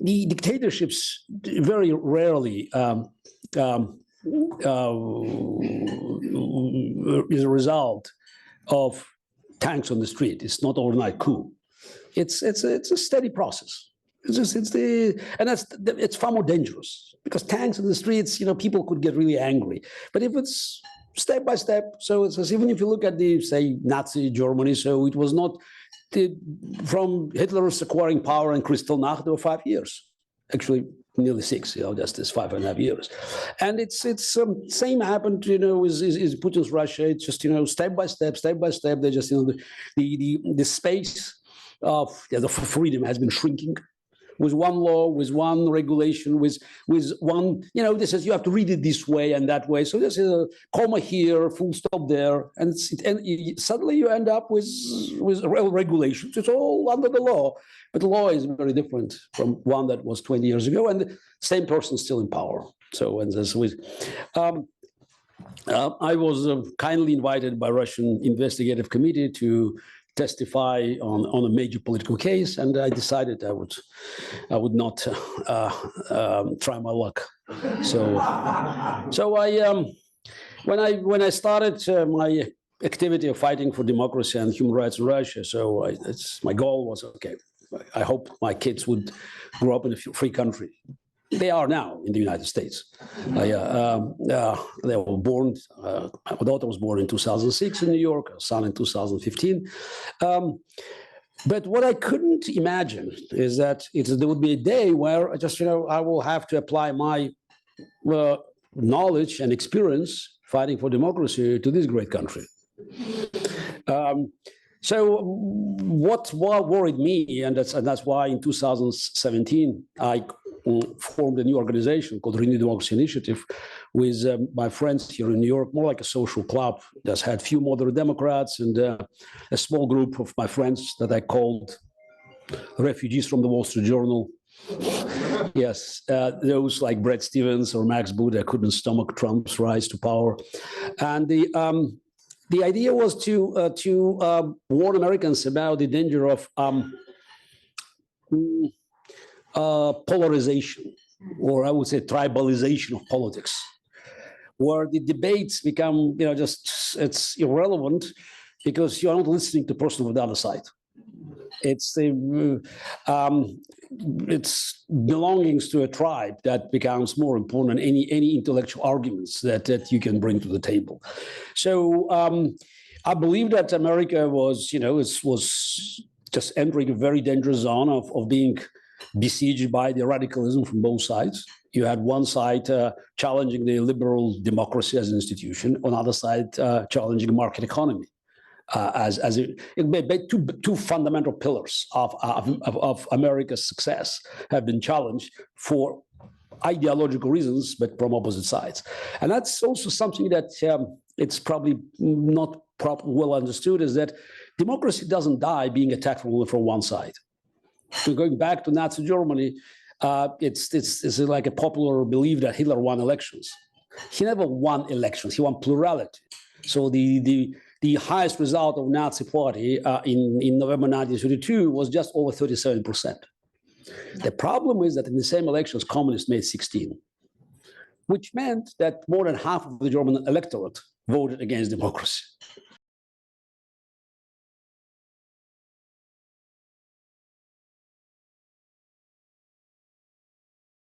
the dictatorships very rarely is a result of tanks on the street. It's not overnight coup. It's a steady process. It's far more dangerous because tanks in the streets, people could get really angry. But if it's step by step, so it's even if you look at the, say, Nazi Germany, so it was not from Hitler's acquiring power in Kristallnacht, there were 5 years, actually nearly 6, just this 5.5 years. And it's same happened, is Putin's Russia. It's just, step by step, they just, the space of the freedom has been shrinking. With one law, with one regulation, with one, this says you have to read it this way and that way. So there's a comma here, full stop there, and suddenly you end up with regulations. It's all under the law, but the law is very different from one that was 20 years ago, and the same person still in power. So, and this was, I was kindly invited by Russian investigative committee to testify on a major political case, and I decided I would not try my luck. So I when I started my activity of fighting for democracy and human rights in Russia, so my goal was, okay, I hope my kids would grow up in a free country. They are now in the United States. They were born, my daughter was born in 2006 in New York, our son in 2015. But what I couldn't imagine is that there would be a day where I will have to apply my knowledge and experience fighting for democracy to this great country. So what worried me, and that's why in 2017 I formed a new organization called Renewed Democracy Initiative with my friends here in New York, more like a social club that had few moderate Democrats and a small group of my friends that I called refugees from the Wall Street Journal. Yes, those like Bret Stephens or Max Boot that couldn't stomach Trump's rise to power. And the idea was to warn Americans about the danger of polarization, or I would say tribalization of politics, where the debates become, it's irrelevant because you're not listening to the person on the other side. It's belongings to a tribe that becomes more important than any intellectual arguments that you can bring to the table. So I believe that America was, was just entering a very dangerous zone of being besieged by the radicalism from both sides. You had one side challenging the liberal democracy as an institution, on the other side challenging the market economy. Two fundamental pillars of America's success have been challenged for ideological reasons, but from opposite sides. And that's also something that it's probably not well understood, is that democracy doesn't die being attacked from one side. So going back to Nazi Germany, it's like a popular belief that Hitler won elections. He never won elections. He won plurality. So the highest result of Nazi Party in November 1932 was just over 37%. The problem is that in the same elections, communists made 16, which meant that more than half of the German electorate voted against democracy.